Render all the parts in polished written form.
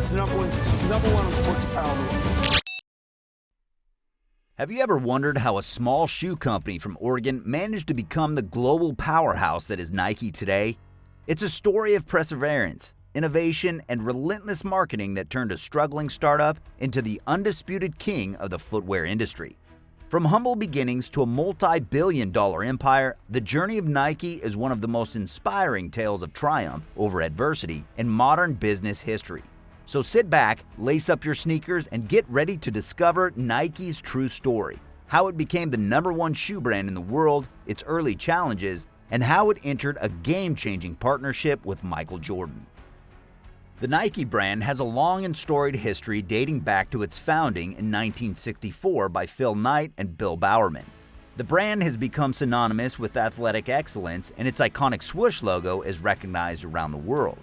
It's the number one sports apparel in the world. Have you ever wondered how a small shoe company from Oregon managed to become the global powerhouse that is Nike today? It's a story of perseverance, innovation, and relentless marketing that turned a struggling startup into the undisputed king of the footwear industry. From humble beginnings to a multi-billion-dollar empire, the journey of Nike is one of the most inspiring tales of triumph over adversity in modern business history. So sit back, lace up your sneakers, and get ready to discover Nike's true story, how it became the #1 shoe brand in the world, its early challenges, and how it entered a game-changing partnership with Michael Jordan. The Nike brand has a long and storied history dating back to its founding in 1964 by Phil Knight and Bill Bowerman. The brand has become synonymous with athletic excellence, and its iconic swoosh logo is recognized around the world.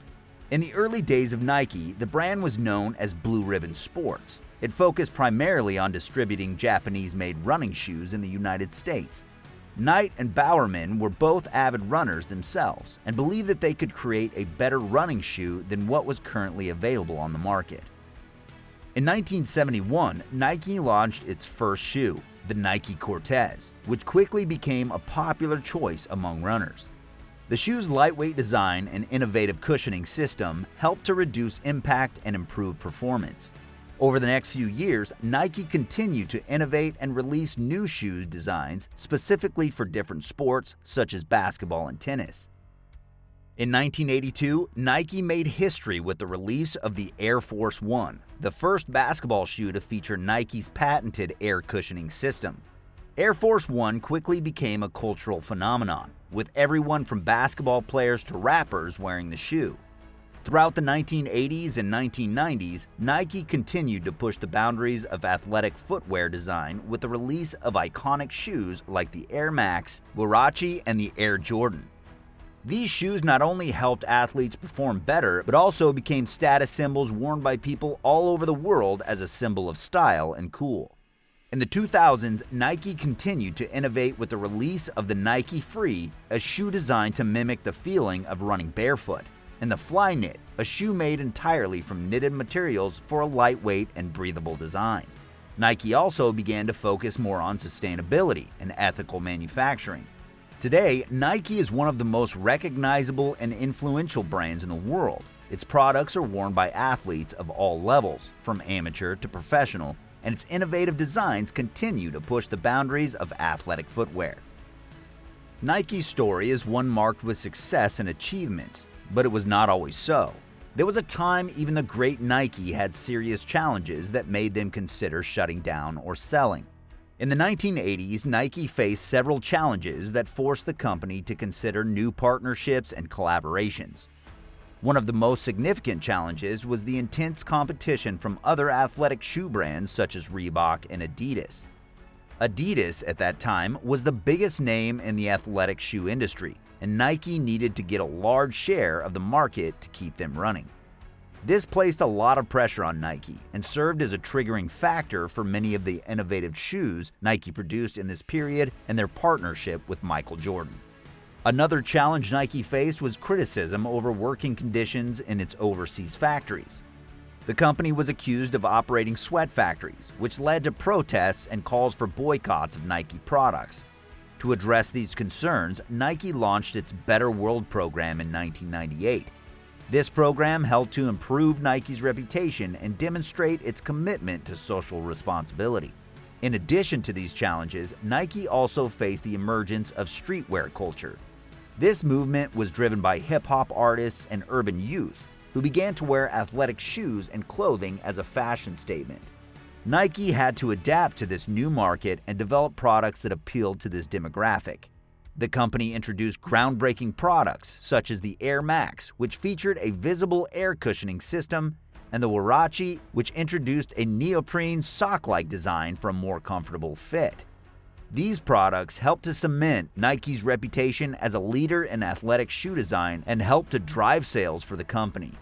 In the early days of Nike, the brand was known as Blue Ribbon Sports. It focused primarily on distributing Japanese-made running shoes in the United States. Knight and Bowerman were both avid runners themselves and believed that they could create a better running shoe than what was currently available on the market. In 1971, Nike launched its first shoe, the Nike Cortez, which quickly became a popular choice among runners. The shoe's lightweight design and innovative cushioning system helped to reduce impact and improve performance. Over the next few years, Nike continued to innovate and release new shoe designs specifically for different sports such as basketball and tennis. In 1982, Nike made history with the release of the Air Force 1, the first basketball shoe to feature Nike's patented air cushioning system. Air Force 1 quickly became a cultural phenomenon, with everyone from basketball players to rappers wearing the shoe. Throughout the 1980s and 1990s, Nike continued to push the boundaries of athletic footwear design with the release of iconic shoes like the Air Max, Huarache, and the Air Jordan. These shoes not only helped athletes perform better, but also became status symbols worn by people all over the world as a symbol of style and cool. In the 2000s, Nike continued to innovate with the release of the Nike Free, a shoe designed to mimic the feeling of running barefoot, and the Flyknit, a shoe made entirely from knitted materials for a lightweight and breathable design. Nike also began to focus more on sustainability and ethical manufacturing. Today, Nike is one of the most recognizable and influential brands in the world. Its products are worn by athletes of all levels, from amateur to professional, and its innovative designs continue to push the boundaries of athletic footwear. Nike's story is one marked with success and achievements, but it was not always so. There was a time even the great Nike had serious challenges that made them consider shutting down or selling. In the 1980s, Nike faced several challenges that forced the company to consider new partnerships and collaborations. One of the most significant challenges was the intense competition from other athletic shoe brands such as Reebok and Adidas. Adidas at that time was the biggest name in the athletic shoe industry, and Nike needed to get a large share of the market to keep them running. This placed a lot of pressure on Nike and served as a triggering factor for many of the innovative shoes Nike produced in this period and their partnership with Michael Jordan. Another challenge Nike faced was criticism over working conditions in its overseas factories. The company was accused of operating sweat factories, which led to protests and calls for boycotts of Nike products. To address these concerns, Nike launched its Better World program in 1998. This program helped to improve Nike's reputation and demonstrate its commitment to social responsibility. In addition to these challenges, Nike also faced the emergence of streetwear culture. This movement was driven by hip-hop artists and urban youth who began to wear athletic shoes and clothing as a fashion statement. Nike had to adapt to this new market and develop products that appealed to this demographic. The company introduced groundbreaking products such as the Air Max, which featured a visible air cushioning system, and the Huarache, which introduced a neoprene sock-like design for a more comfortable fit. These products helped to cement Nike's reputation as a leader in athletic shoe design and helped to drive sales for the company.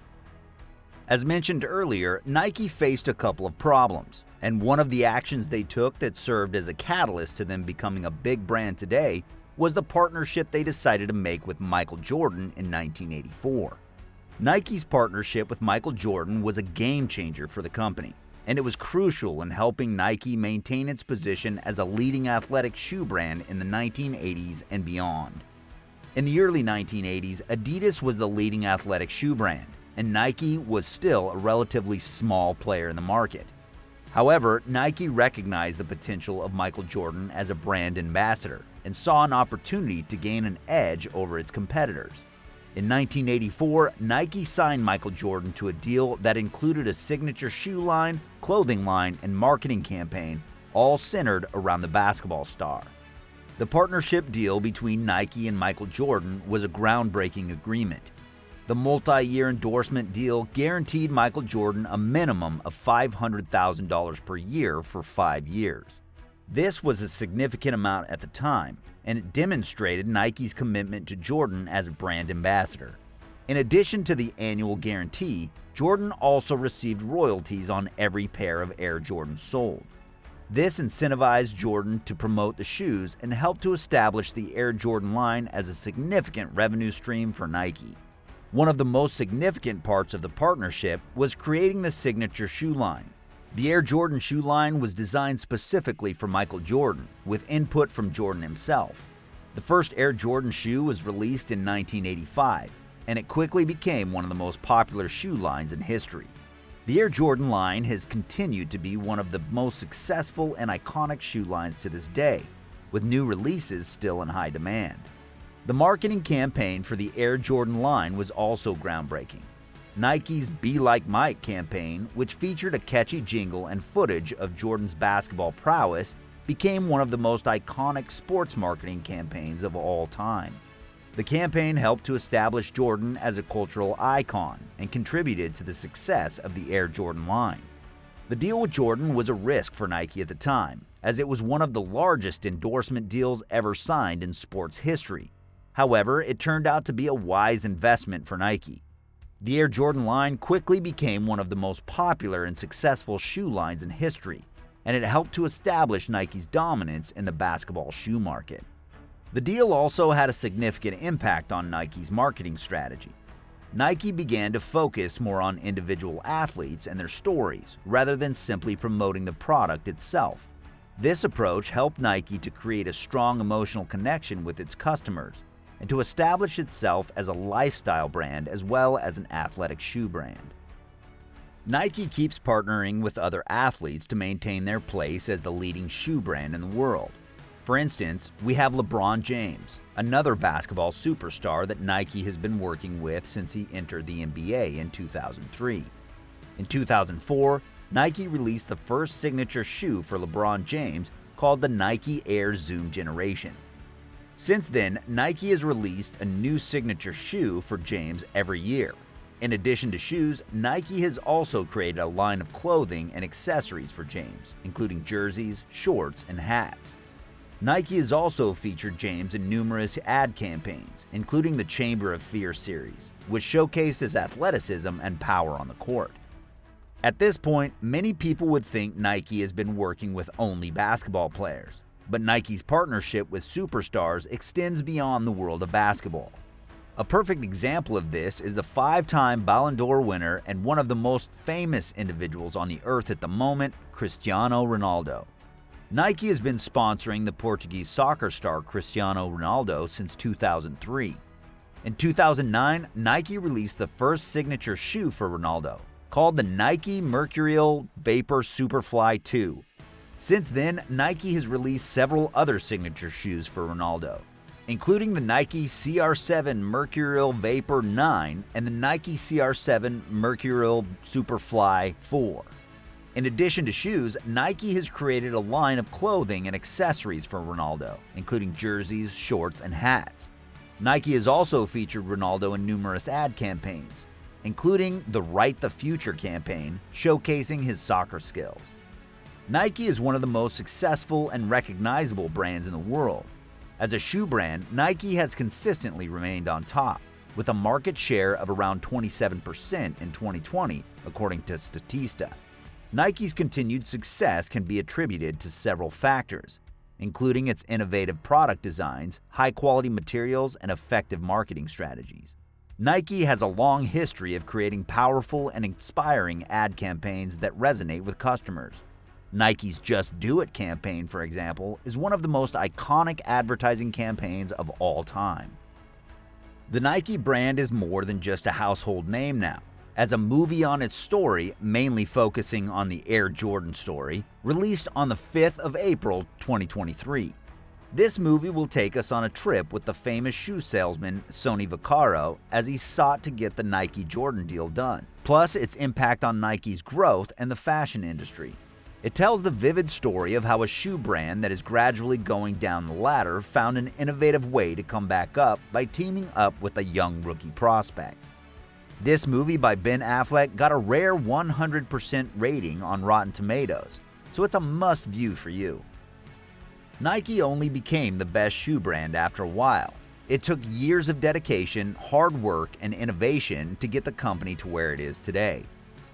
As mentioned earlier, Nike faced a couple of problems, and one of the actions they took that served as a catalyst to them becoming a big brand today was the partnership they decided to make with Michael Jordan in 1984. Nike's partnership with Michael Jordan was a game changer for the company, and it was crucial in helping Nike maintain its position as a leading athletic shoe brand in the 1980s and beyond. In the early 1980s, Adidas was the leading athletic shoe brand, and Nike was still a relatively small player in the market. However, Nike recognized the potential of Michael Jordan as a brand ambassador and saw an opportunity to gain an edge over its competitors. In 1984, Nike signed Michael Jordan to a deal that included a signature shoe line, clothing line, and marketing campaign, all centered around the basketball star. The partnership deal between Nike and Michael Jordan was a groundbreaking agreement. The multi-year endorsement deal guaranteed Michael Jordan a minimum of $500,000 per year for 5 years. This was a significant amount at the time, and it demonstrated Nike's commitment to Jordan as a brand ambassador. In addition to the annual guarantee, Jordan also received royalties on every pair of Air Jordans sold. This incentivized Jordan to promote the shoes and helped to establish the Air Jordan line as a significant revenue stream for Nike. One of the most significant parts of the partnership was creating the signature shoe line. The Air Jordan shoe line was designed specifically for Michael Jordan, with input from Jordan himself. The first Air Jordan shoe was released in 1985, and it quickly became one of the most popular shoe lines in history. The Air Jordan line has continued to be one of the most successful and iconic shoe lines to this day, with new releases still in high demand. The marketing campaign for the Air Jordan line was also groundbreaking. Nike's Be Like Mike campaign, which featured a catchy jingle and footage of Jordan's basketball prowess, became one of the most iconic sports marketing campaigns of all time. The campaign helped to establish Jordan as a cultural icon and contributed to the success of the Air Jordan line. The deal with Jordan was a risk for Nike at the time, as it was one of the largest endorsement deals ever signed in sports history. However, it turned out to be a wise investment for Nike. The Air Jordan line quickly became one of the most popular and successful shoe lines in history, and it helped to establish Nike's dominance in the basketball shoe market. The deal also had a significant impact on Nike's marketing strategy. Nike began to focus more on individual athletes and their stories, rather than simply promoting the product itself. This approach helped Nike to create a strong emotional connection with its customers, and to establish itself as a lifestyle brand as well as an athletic shoe brand. Nike keeps partnering with other athletes to maintain their place as the leading shoe brand in the world. For instance, we have LeBron James, another basketball superstar that Nike has been working with since he entered the NBA in 2003. In 2004, Nike released the first signature shoe for LeBron James called the Nike Air Zoom Generation. Since then, Nike has released a new signature shoe for James every year. In addition to shoes, Nike has also created a line of clothing and accessories for James, including jerseys, shorts, and hats. Nike has also featured James in numerous ad campaigns, including the Chamber of Fear series, which showcases athleticism and power on the court. At this point, many people would think Nike has been working with only basketball players. But Nike's partnership with superstars extends beyond the world of basketball. A perfect example of this is the 5-time Ballon d'Or winner and one of the most famous individuals on the earth at the moment, Cristiano Ronaldo. Nike has been sponsoring the Portuguese soccer star Cristiano Ronaldo since 2003. In 2009, Nike released the first signature shoe for Ronaldo, called the Nike Mercurial Vapor Superfly 2. Since then, Nike has released several other signature shoes for Ronaldo, including the Nike CR7 Mercurial Vapor 9 and the Nike CR7 Mercurial Superfly 4. In addition to shoes, Nike has created a line of clothing and accessories for Ronaldo, including jerseys, shorts, and hats. Nike has also featured Ronaldo in numerous ad campaigns, including the Write the Future campaign, showcasing his soccer skills. Nike is one of the most successful and recognizable brands in the world. As a shoe brand, Nike has consistently remained on top, with a market share of around 27% in 2020, according to Statista. Nike's continued success can be attributed to several factors, including its innovative product designs, high-quality materials, and effective marketing strategies. Nike has a long history of creating powerful and inspiring ad campaigns that resonate with customers. Nike's Just Do It campaign, for example, is one of the most iconic advertising campaigns of all time. The Nike brand is more than just a household name now, as a movie on its story, mainly focusing on the Air Jordan story, released on the 5th of April 2023. This movie will take us on a trip with the famous shoe salesman Sonny Vaccaro as he sought to get the Nike Jordan deal done, plus its impact on Nike's growth and the fashion industry. It tells the vivid story of how a shoe brand that is gradually going down the ladder found an innovative way to come back up by teaming up with a young rookie prospect. This movie by Ben Affleck got a rare 100% rating on Rotten Tomatoes, so it's a must-view for you. Nike only became the best shoe brand after a while. It took years of dedication, hard work, and innovation to get the company to where it is today.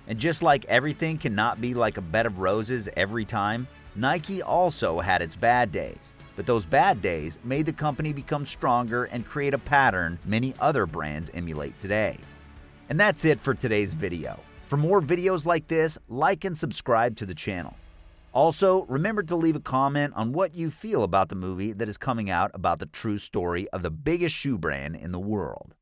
And just like everything cannot be like a bed of roses every time, Nike also had its bad days. But those bad days made the company become stronger and create a pattern many other brands emulate today. And that's it for today's video. For more videos like this, like and subscribe to the channel. Also, remember to leave a comment on what you feel about the movie that is coming out about the true story of the biggest shoe brand in the world.